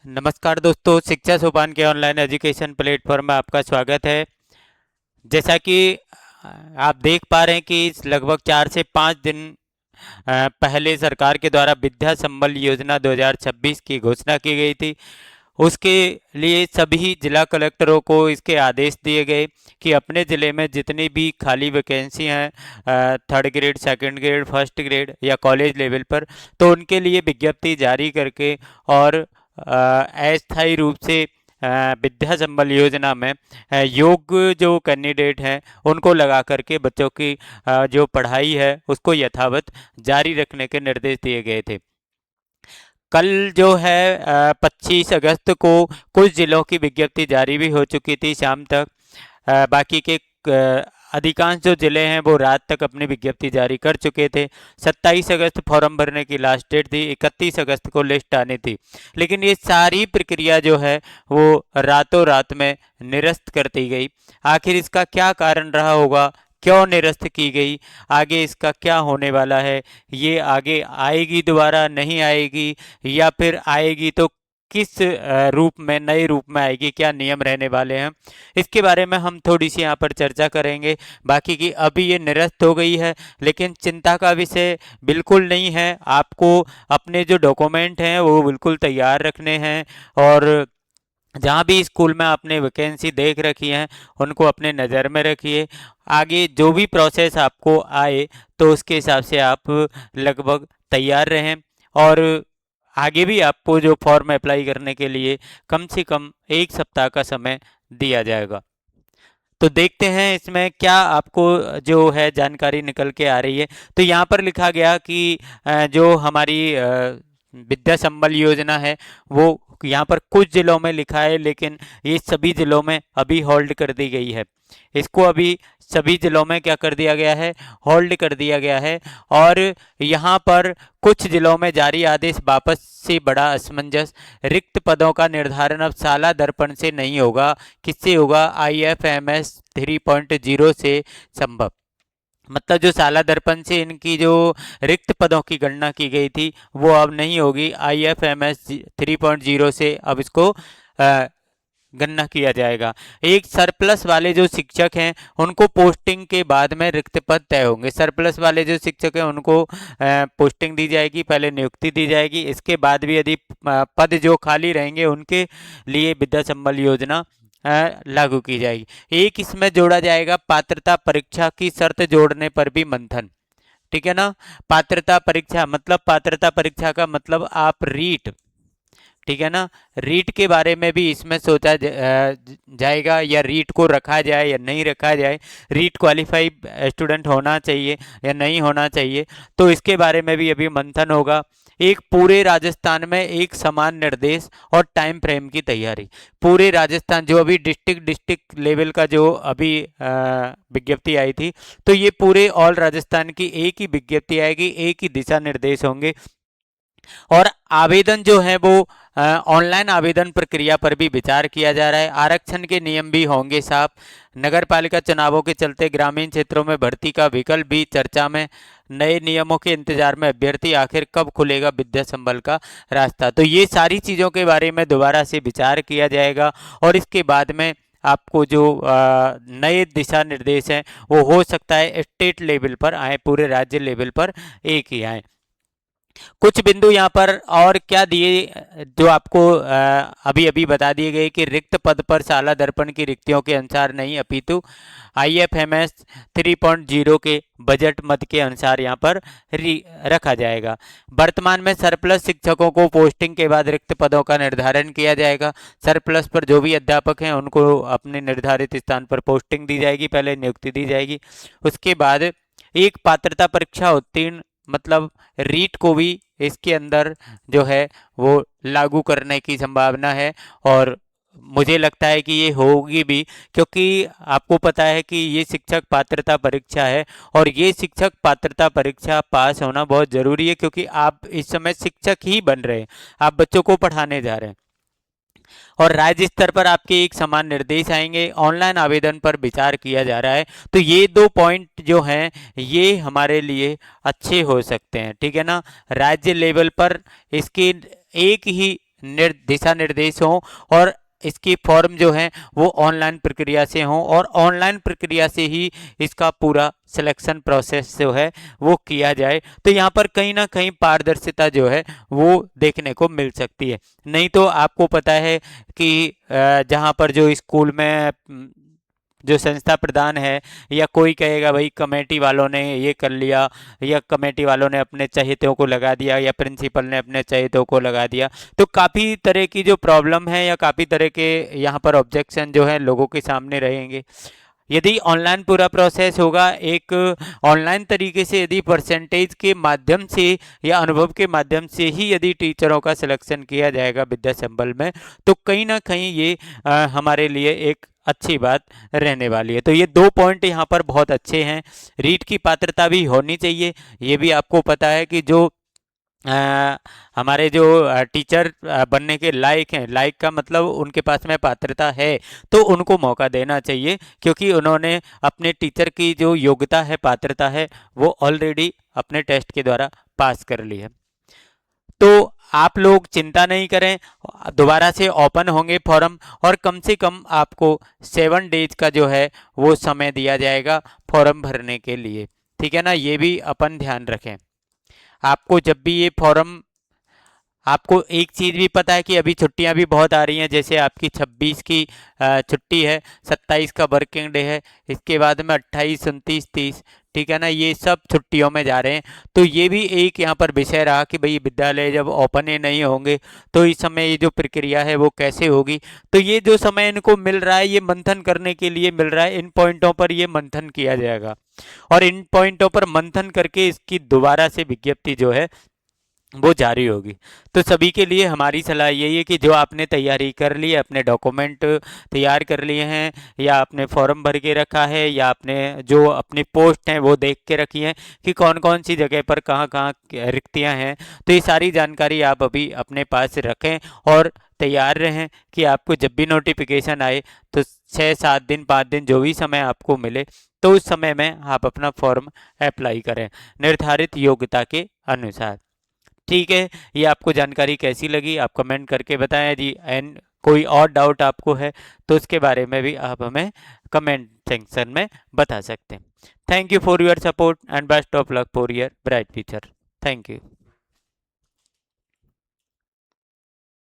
नमस्कार दोस्तों, शिक्षा सोपान के ऑनलाइन एजुकेशन प्लेटफॉर्म में आपका स्वागत है। जैसा कि आप देख पा रहे हैं कि लगभग 4 से 5 दिन पहले सरकार के द्वारा विद्या संबल योजना 2026 की घोषणा की गई थी। उसके लिए सभी जिला कलेक्टरों को इसके आदेश दिए गए कि अपने ज़िले में जितनी भी खाली वैकेंसी हैं, third grade, second grade, first grade या कॉलेज लेवल पर, तो उनके लिए विज्ञप्ति जारी करके और अस्थायी रूप से विद्या संबल योजना में योग्य जो कैंडिडेट हैं उनको लगा करके बच्चों की जो पढ़ाई है उसको यथावत जारी रखने के निर्देश दिए गए थे। कल जो है 25 अगस्त को कुछ जिलों की विज्ञप्ति जारी भी हो चुकी थी शाम तक। बाकी के अधिकांश जो जिले हैं वो रात तक अपनी विज्ञप्ति जारी कर चुके थे। 27 अगस्त फॉर्म भरने की लास्ट डेट थी, 31 अगस्त को लिस्ट आनी थी। लेकिन ये सारी प्रक्रिया जो है वो रातों रात में निरस्त कर दी गई। आखिर इसका क्या कारण रहा होगा, क्यों निरस्त की गई, आगे इसका क्या होने वाला है, ये आगे आएगी, दोबारा नहीं आएगी, या फिर आएगी तो किस रूप में, नए रूप में आएगी, क्या नियम रहने वाले हैं, इसके बारे में हम थोड़ी सी यहाँ पर चर्चा करेंगे। बाकी की अभी ये निरस्त हो गई है, लेकिन चिंता का विषय बिल्कुल नहीं है। आपको अपने जो डॉक्यूमेंट हैं वो बिल्कुल तैयार रखने हैं, और जहाँ भी स्कूल में आपने वैकेंसी देख रखी है उनको अपने नज़र में रखिए। आगे जो भी प्रोसेस आपको आए तो उसके हिसाब से आप लगभग तैयार रहें। और आगे भी आपको जो फॉर्म अप्लाई करने के लिए कम से कम 1 सप्ताह का समय दिया जाएगा। तो देखते हैं इसमें क्या आपको जो है जानकारी निकल के आ रही है। तो यहाँ पर लिखा गया कि जो हमारी विद्या संबल योजना है वो यहाँ पर कुछ जिलों में लिखा है, लेकिन ये सभी जिलों में अभी होल्ड कर दी गई है। इसको अभी सभी जिलों में क्या कर दिया गया है, होल्ड कर दिया गया है। और यहाँ पर कुछ जिलों में जारी आदेश वापस से बड़ा असमंजस। रिक्त पदों का निर्धारण अब साला दर्पण से नहीं होगा, किससे होगा, IFMS 3.0 से संभव। मतलब जो साला दर्पण से इनकी जो रिक्त पदों की गणना की गई थी वो अब नहीं होगी, IFMS 3.0 से अब इसको गणना किया जाएगा। एक सरप्लस वाले जो शिक्षक हैं उनको पोस्टिंग के बाद में रिक्त पद तय होंगे। सरप्लस वाले जो शिक्षक हैं उनको पोस्टिंग दी जाएगी, पहले नियुक्ति दी जाएगी, इसके बाद भी यदि पद जो खाली रहेंगे उनके लिए विद्या संबल योजना लागू की जाएगी। एक इसमें जोड़ा जाएगा पात्रता परीक्षा की शर्त जोड़ने पर भी मंथन। ठीक है ना। पात्रता परीक्षा मतलब, पात्रता परीक्षा का मतलब आप रीट, ठीक है ना, रीट के बारे में भी इसमें सोचा जाएगा, या रीट को रखा जाए या नहीं रखा जाए, रीट क्वालिफाइड स्टूडेंट होना चाहिए या नहीं होना चाहिए, तो इसके बारे में भी अभी मंथन होगा। एक पूरे राजस्थान में एक समान निर्देश और टाइम फ्रेम की तैयारी। पूरे राजस्थान, जो अभी डिस्ट्रिक्ट लेवल का जो अभी विज्ञप्ति आई थी, तो ये पूरे ऑल राजस्थान की एक ही विज्ञप्ति आएगी, एक ही दिशा निर्देश होंगे। और आवेदन जो है वो ऑनलाइन आवेदन प्रक्रिया पर भी विचार किया जा रहा है। आरक्षण के नियम भी होंगे साफ। नगर पालिका चुनावों के चलते ग्रामीण क्षेत्रों में भर्ती का विकल्प भी चर्चा में। नए नियमों के इंतजार में अभ्यर्थी, आखिर कब खुलेगा विद्या संबल का रास्ता। तो ये सारी चीज़ों के बारे में दोबारा से विचार किया जाएगा, और इसके बाद में आपको जो नए दिशा निर्देश हैं वो हो सकता है स्टेट लेवल पर आए, पूरे राज्य लेवल पर एक ही आए। कुछ बिंदु यहाँ पर और क्या दिए जो आपको अभी अभी बता दिए गए कि रिक्त पद पर साला दर्पण की रिक्तियों के अनुसार नहीं, अपितु IFMS 3.0 के बजट मद के अनुसार यहाँ पर रखा जाएगा। वर्तमान में सरप्लस शिक्षकों को पोस्टिंग के बाद रिक्त पदों का निर्धारण किया जाएगा। सरप्लस पर जो भी अध्यापक हैं उनको अपने निर्धारित स्थान पर पोस्टिंग दी जाएगी, पहले नियुक्ति दी जाएगी, उसके बाद एक पात्रता परीक्षा उत्तीर्ण, मतलब रीट को भी इसके अंदर जो है वो लागू करने की संभावना है। और मुझे लगता है कि ये होगी भी, क्योंकि आपको पता है कि ये शिक्षक पात्रता परीक्षा है, और ये शिक्षक पात्रता परीक्षा पास होना बहुत ज़रूरी है, क्योंकि आप इस समय शिक्षक ही बन रहे हैं, आप बच्चों को पढ़ाने जा रहे हैं। और राज्य स्तर पर आपके एक समान निर्देश आएंगे। ऑनलाइन आवेदन पर विचार किया जा रहा है। तो ये 2 पॉइंट जो हैं ये हमारे लिए अच्छे हो सकते हैं, ठीक है ना। राज्य लेवल पर इसकी एक ही दिशा निर्देश हों और इसकी फॉर्म जो है वो ऑनलाइन प्रक्रिया से हों और ऑनलाइन प्रक्रिया से ही इसका पूरा सिलेक्शन प्रोसेस जो है वो किया जाए। तो यहाँ पर कहीं ना कहीं पारदर्शिता जो है वो देखने को मिल सकती है। नहीं तो आपको पता है कि जहाँ पर जो स्कूल में जो संस्था प्रधान है या कोई कहेगा भाई कमेटी वालों ने ये कर लिया, या कमेटी वालों ने अपने चहेतों को लगा दिया, या प्रिंसिपल ने अपने चहेतों को लगा दिया, तो काफ़ी तरह की जो प्रॉब्लम है या काफ़ी तरह के यहाँ पर ऑब्जेक्शन जो है लोगों के सामने रहेंगे। यदि ऑनलाइन पूरा प्रोसेस होगा, एक ऑनलाइन तरीके से यदि परसेंटेज के माध्यम से या अनुभव के माध्यम से ही यदि टीचरों का सिलेक्शन किया जाएगा विद्या संबल में, तो कहीं ना कहीं ये हमारे लिए एक अच्छी बात रहने वाली है। तो ये 2 पॉइंट यहाँ पर बहुत अच्छे हैं। रीट की पात्रता भी होनी चाहिए। ये भी आपको पता है कि जो हमारे जो टीचर बनने के लायक हैं, लायक का मतलब उनके पास में पात्रता है, तो उनको मौका देना चाहिए, क्योंकि उन्होंने अपने टीचर की जो योग्यता है, पात्रता है, वो ऑलरेडी अपने टेस्ट के द्वारा पास कर ली है। तो आप लोग चिंता नहीं करें, दोबारा से ओपन होंगे फॉर्म और कम से कम आपको 7 डेज का जो है वो समय दिया जाएगा फॉर्म भरने के लिए। ठीक है ना, ये भी अपन ध्यान रखें। आपको जब भी ये फॉर्म, आपको एक चीज़ भी पता है कि अभी छुट्टियां भी बहुत आ रही हैं, जैसे आपकी 26 की छुट्टी है, 27 का वर्किंग डे है, इसके बाद में 28, 29, 30, ठीक है ना, ये सब छुट्टियों में जा रहे हैं। तो ये भी एक यहाँ पर विषय रहा कि भाई विद्यालय जब ओपन ही नहीं होंगे तो इस समय ये जो प्रक्रिया है वो कैसे होगी। तो ये जो समय इनको मिल रहा है, ये मंथन करने के लिए मिल रहा है। इन पॉइंटों पर ये मंथन किया जाएगा और इन पॉइंटों पर मंथन करके इसकी दोबारा से विज्ञप्ति जो है वो जारी होगी। तो सभी के लिए हमारी सलाह यही है कि जो आपने तैयारी कर ली है, अपने डॉक्यूमेंट तैयार कर लिए हैं, या आपने फॉर्म भर के रखा है, या आपने जो अपनी पोस्ट हैं वो देख के रखी हैं कि कौन कौन सी जगह पर कहाँ कहाँ रिक्तियाँ हैं, तो ये सारी जानकारी आप अभी अपने पास रखें और तैयार रहें कि आपको जब भी नोटिफिकेशन आए तो 6-7 दिन 5 दिन जो भी समय आपको मिले, तो उस समय में आप अपना फॉर्म अप्लाई करें निर्धारित योग्यता के अनुसार। ठीक है, ये आपको जानकारी कैसी लगी आप कमेंट करके बताएं जी। एंड कोई और डाउट आपको है तो उसके बारे में भी आप हमें कमेंट सेक्शन में बता सकते हैं। Thank you for your support and best of luck for your bright future. Thank you.